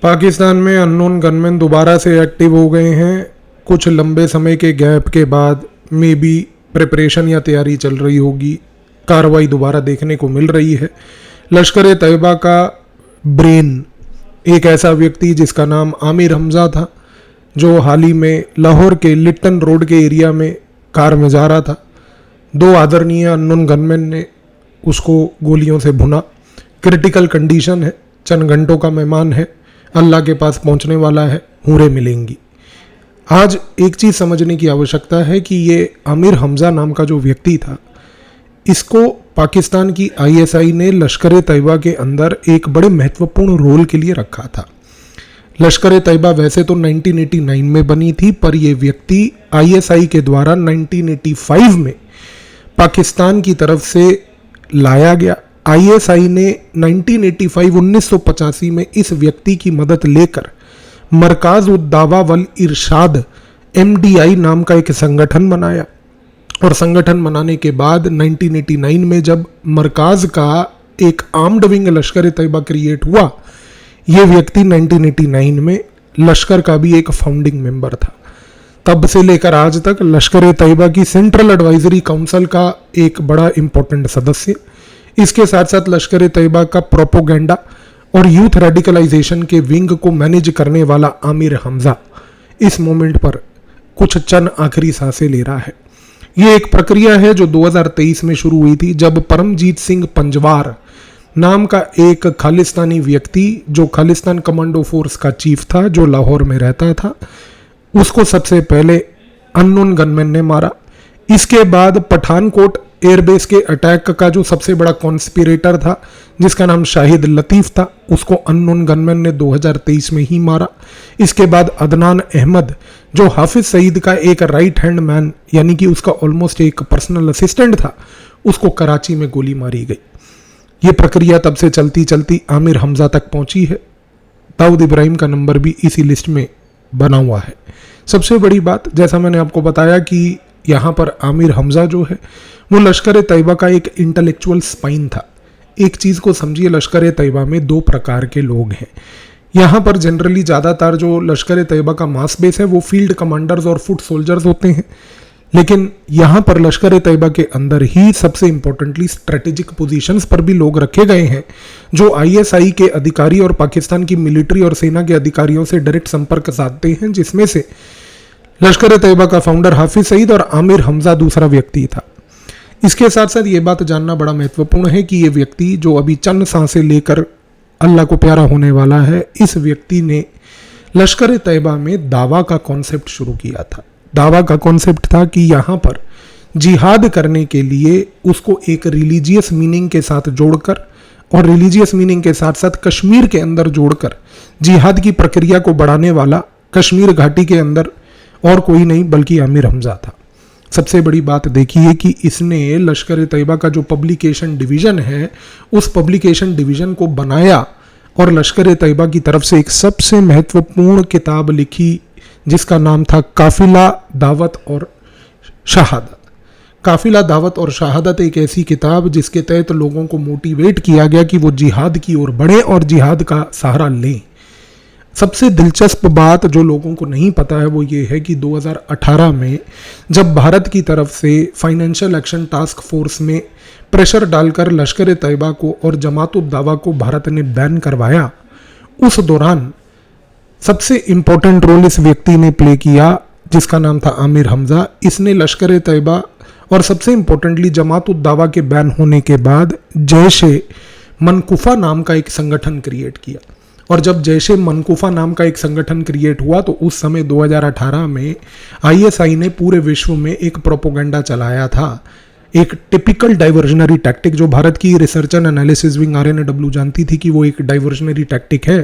पाकिस्तान में unknown gunman दोबारा से एक्टिव हो गए हैं। कुछ लंबे समय के गैप के बाद मे बी प्रिपरेशन या तैयारी चल रही होगी, कार्रवाई दोबारा देखने को मिल रही है। लश्कर ए तैयबा का ब्रेन एक ऐसा व्यक्ति जिसका नाम आमिर हमजा था, जो हाल ही में लाहौर के लिट्टन रोड के एरिया में कार में जा रहा था। दो आदरणीय अननोन गनमैन ने उसको गोलियों से भुना। क्रिटिकल कंडीशन है, चंद घंटों का मेहमान है, अल्लाह के पास पहुंचने वाला है, हूरें मिलेंगी। आज एक चीज़ समझने की आवश्यकता है कि ये आमिर हमजा नाम का जो व्यक्ति था, इसको पाकिस्तान की आईएसआई ने लश्कर ए तैयबा के अंदर एक बड़े महत्वपूर्ण रोल के लिए रखा था। लश्कर ए तैयबा वैसे तो 1989 में बनी थी, पर यह व्यक्ति आईएसआई के द्वारा 1985 में पाकिस्तान की तरफ से लाया गया। आईएसआई ने 1985 में इस व्यक्ति की मदद लेकर मरकाज उद दावा वल इरशाद MDI नाम का एक संगठन बनाया, और संगठन बनाने के बाद 1989 में जब मरकाज का एक आर्म्ड विंग लश्कर ए तैयबा क्रिएट हुआ, ये व्यक्ति 1989 में लश्कर का भी एक फाउंडिंग मेंबर था। तब से लेकर आज तक लश्कर ए तैयबा की सेंट्रल एडवाइजरी काउंसिल का एक बड़ा इंपॉर्टेंट सदस्य। इसके साथ साथ लश्कर ए तैयबा का प्रोपोगेंडा और यूथ रेडिकलाइजेशन के विंग को मैनेज करने वाला आमिर हमजा इस मोमेंट पर कुछ चंद आखिरी सांसें ले रहा है। ये एक प्रक्रिया है जो 2023 में शुरू हुई थी, जब परमजीत सिंह पंजवार नाम का एक खालिस्तानी व्यक्ति, जो खालिस्तान कमांडो फोर्स का चीफ था, जो लाहौर में रहता था, उसको सबसे पहले अननोन गनमैन ने मारा। इसके बाद पठानकोट एयरबेस के अटैक का जो सबसे बड़ा कॉन्स्पिरेटर था, जिसका नाम शाहिद लतीफ़ था, उसको अननोन गनमैन ने 2023 में ही मारा। इसके बाद अदनान अहमद, जो हाफिज सईद का एक राइट हैंड मैन यानी कि उसका ऑलमोस्ट एक पर्सनल असिस्टेंट था, उसको कराची में गोली मारी गई। ये प्रक्रिया तब से चलती चलती आमिर हमजा तक पहुंची है। दाऊद इब्राहिम का नंबर भी इसी लिस्ट में बना हुआ है। सबसे बड़ी बात, जैसा मैंने आपको बताया कि यहाँ पर आमिर हमजा जो है वो लश्कर ए तैयबा का एक इंटेलेक्चुअल स्पाइन था। एक चीज़ को समझिए, लश्कर ए तैयबा में दो प्रकार के लोग हैं। यहाँ पर जनरली ज़्यादातर जो लश्कर ए तैयबा का मास बेस है वो फील्ड कमांडर्स और फुट सोल्जर्स होते हैं, लेकिन यहाँ पर लश्कर ए तैयबा के अंदर ही सबसे इंपॉर्टेंटली स्ट्रेटेजिक पोजीशंस पर भी लोग रखे गए हैं, जो आईएसआई के अधिकारी और पाकिस्तान की मिलिट्री और सेना के अधिकारियों से डायरेक्ट संपर्क साधते हैं, जिसमें से लश्कर ए तैयबा का फाउंडर हाफिज सईद और आमिर हमजा दूसरा व्यक्ति था। इसके साथ साथ ये बात जानना बड़ा महत्वपूर्ण है कि ये व्यक्ति जो अभी चंद सांसें लेकर अल्लाह को प्यारा होने वाला है, इस व्यक्ति ने लश्कर ए तैयबा में दावा का कॉन्सेप्ट शुरू किया था। दावा का कॉन्सेप्ट था कि यहाँ पर जिहाद करने के लिए उसको एक रिलीजियस मीनिंग के साथ जोड़कर और रिलीजियस मीनिंग के साथ साथ कश्मीर के अंदर जोड़कर जिहाद की प्रक्रिया को बढ़ाने वाला कश्मीर घाटी के अंदर और कोई नहीं बल्कि आमिर हमजा था। सबसे बड़ी बात देखिए कि इसने लश्कर ए तैयबा का जो पब्लिकेशन डिवीज़न है, उस पब्लिकेशन डिवीज़न को बनाया और लश्कर ए तैयबा की तरफ से एक सबसे महत्वपूर्ण किताब लिखी, जिसका नाम था काफिला दावत और शहादत। काफिला दावत और शहादत एक ऐसी किताब जिसके तहत लोगों को मोटिवेट किया गया कि वो जिहाद की ओर बढ़ें और जिहाद का सहारा लें। सबसे दिलचस्प बात जो लोगों को नहीं पता है वो ये है कि 2018 में जब भारत की तरफ से फाइनेंशियल एक्शन टास्क फोर्स में प्रेशर डालकर लश्कर ए तैयबा को और जमात उद दावा को भारत ने बैन करवाया, उस दौरान सबसे इम्पोर्टेंट रोल इस व्यक्ति ने प्ले किया, जिसका नाम था आमिर हमजा। इसने लश्कर ए तैयबा और सबसे इम्पोर्टेंटली जमात उद दावा के बैन होने के बाद जैश-ए मनकुफा नाम का एक संगठन क्रिएट किया, और जब जैश-ए मनकुफा नाम का एक संगठन क्रिएट हुआ तो उस समय 2018 में आईएसआई ने पूरे विश्व में एक प्रोपोगेंडा चलाया था, एक टिपिकल डाइवर्जनरी टैक्टिक, जो भारत की research and analysis wing RNAW जानती थी कि वो एक डाइवर्जनरी टैक्टिक है।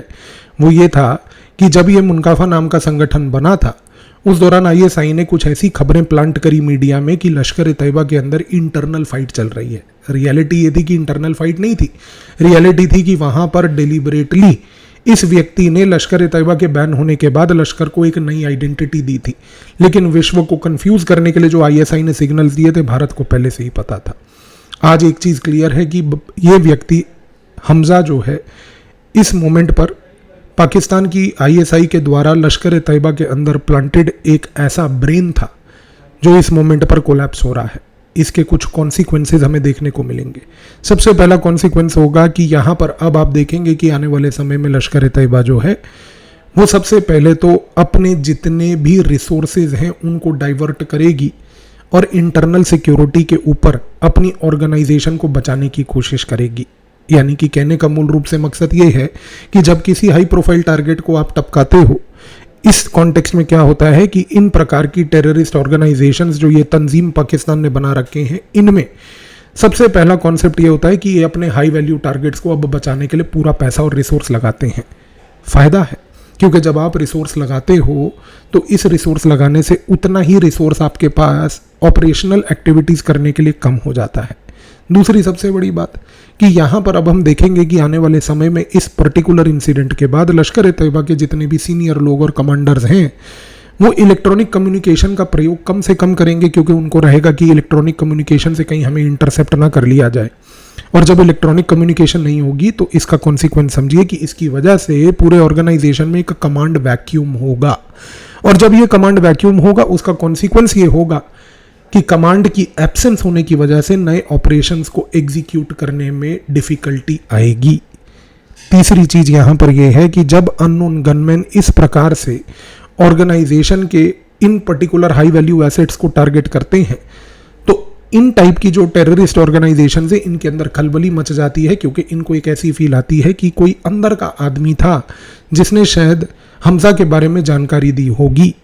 वो ये था कि जब ये मुनकाफा नाम का संगठन बना था, उस दौरान आईएसआई ने कुछ ऐसी खबरें प्लांट करी मीडिया में कि लश्कर ए तैयबा के अंदर इंटरनल फाइट चल रही है। रियलिटी ये थी कि इंटरनल फाइट नहीं थी, रियलिटी थी कि वहाँ पर डेलिबरेटली इस व्यक्ति ने लश्कर ए तैयबा के बैन होने के बाद लश्कर को एक नई आइडेंटिटी दी थी, लेकिन विश्व को कंफ्यूज करने के लिए जो आईएसआई ने सिग्नल्स दिए थे भारत को पहले से ही पता था। आज एक चीज़ क्लियर है कि ये व्यक्ति हमजा जो है इस मोमेंट पर पाकिस्तान की आईएसआई के द्वारा लश्कर ए तैयबा के अंदर प्लांटेड एक ऐसा ब्रेन था जो इस मोमेंट पर कोलैप्स हो रहा है। इसके कुछ कॉन्सिक्वेंसेज हमें देखने को मिलेंगे। सबसे पहला कॉन्सिक्वेंस होगा कि यहाँ पर अब आप देखेंगे कि आने वाले समय में लश्कर ए तैयबा जो है वो सबसे पहले तो अपने जितने भी रिसोर्सेज हैं उनको डाइवर्ट करेगी और इंटरनल सिक्योरिटी के ऊपर अपनी ऑर्गेनाइजेशन को बचाने की कोशिश करेगी। यानी कि कहने का मूल रूप से मकसद ये है कि जब किसी हाई प्रोफाइल टारगेट को आप टपकाते हो, इस कॉन्टेक्स्ट में क्या होता है कि इन प्रकार की टेररिस्ट ऑर्गेनाइजेशंस जो ये तंजीम पाकिस्तान ने बना रखे हैं, इनमें सबसे पहला कॉन्सेप्ट ये होता है कि ये अपने हाई वैल्यू टारगेट्स को अब बचाने के लिए पूरा पैसा और रिसोर्स लगाते हैं। फायदा है, क्योंकि जब आप रिसोर्स लगाते हो तो इस रिसोर्स लगाने से उतना ही रिसोर्स आपके पास ऑपरेशनल एक्टिविटीज करने के लिए कम हो जाता है। दूसरी सबसे बड़ी बात कि यहाँ पर अब हम देखेंगे कि आने वाले समय में इस पर्टिकुलर इंसिडेंट के बाद लश्कर ए तैयबा के जितने भी सीनियर लोग और कमांडर्स हैं वो इलेक्ट्रॉनिक कम्युनिकेशन का प्रयोग कम से कम करेंगे, क्योंकि उनको रहेगा कि इलेक्ट्रॉनिक कम्युनिकेशन से कहीं हमें इंटरसेप्ट ना कर लिया जाए। और जब इलेक्ट्रॉनिक कम्युनिकेशन नहीं होगी तो इसका कॉन्सिक्वेंस समझिए कि इसकी वजह से पूरे ऑर्गेनाइजेशन में एक कमांड वैक्यूम होगा। और जब ये कमांड वैक्यूम होगा उसका कॉन्सिक्वेंस ये होगा कि कमांड की एब्सेंस होने की वजह से नए ऑपरेशंस को एग्जीक्यूट करने में डिफिकल्टी आएगी। तीसरी चीज यहां पर यह है कि जब अननोन गनमैन इस प्रकार से ऑर्गेनाइजेशन के इन पर्टिकुलर हाई वैल्यू एसेट्स को टारगेट करते हैं तो इन टाइप की जो टेररिस्ट ऑर्गेनाइजेशन है इनके अंदर खलबली मच जाती है, क्योंकि इनको एक ऐसी फील आती है कि कोई अंदर का आदमी था जिसने शायद हमजा के बारे में जानकारी दी होगी।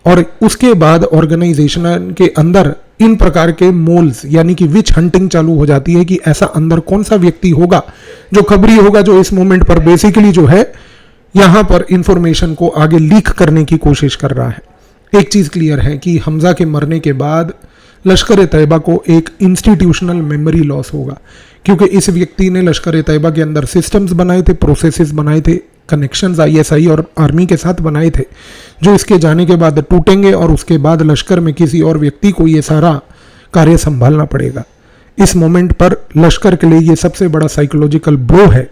और उसके बाद ऑर्गेनाइजेशन के अंदर इन प्रकार के मोल्स यानी कि विच हंटिंग चालू हो जाती है कि ऐसा अंदर कौन सा व्यक्ति होगा जो खबरी होगा, जो इस मोमेंट पर बेसिकली जो है यहां पर इंफॉर्मेशन को आगे लीक करने की कोशिश कर रहा है। एक चीज क्लियर है कि हमजा के मरने के बाद लश्कर ए तैयबा को एक इंस्टीट्यूशनल मेमोरी लॉस होगा, क्योंकि इस व्यक्ति ने लश्कर ए तैयबा के अंदर सिस्टम्स बनाए थे, प्रोसेसेस बनाए थे, कनेक्शंस आईएसआई और आर्मी के साथ बनाए थे, जो इसके जाने के बाद टूटेंगे और उसके बाद लश्कर में किसी और व्यक्ति को ये सारा कार्य संभालना पड़ेगा। इस मोमेंट पर लश्कर के लिए ये सबसे बड़ा साइकोलॉजिकल ब्लो है,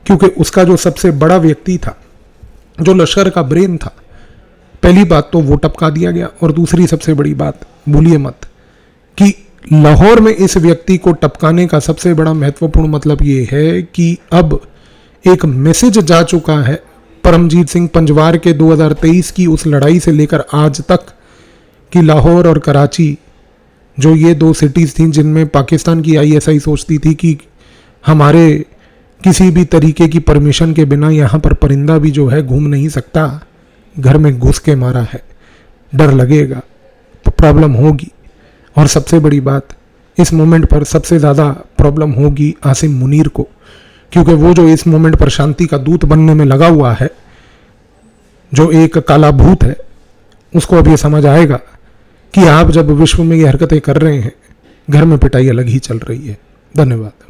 क्योंकि उसका जो सबसे बड़ा व्यक्ति था, जो लश्कर का ब्रेन था, पहली बात तो वो टपका दिया गया। और दूसरी सबसे बड़ी बात, भूलिए मत कि लाहौर में इस व्यक्ति को टपकाने का सबसे बड़ा महत्वपूर्ण मतलब ये है कि अब एक मैसेज जा चुका है परमजीत सिंह पंजवार के 2023 की उस लड़ाई से लेकर आज तक कि लाहौर और कराची जो ये दो सिटीज़ थीं जिनमें पाकिस्तान की आईएसआई सोचती थी कि हमारे किसी भी तरीके की परमिशन के बिना यहाँ पर परिंदा भी जो है घूम नहीं सकता, घर में घुस के मारा है, डर लगेगा, प्रॉब्लम होगी। और सबसे बड़ी बात, इस मोमेंट पर सबसे ज़्यादा प्रॉब्लम होगी आसिम मुनीर को, क्योंकि वो जो इस मोमेंट पर शांति का दूत बनने में लगा हुआ है, जो एक काला भूत है, उसको अब ये समझ आएगा कि आप जब विश्व में ये हरकतें कर रहे हैं, घर में पिटाई अलग ही चल रही है। धन्यवाद।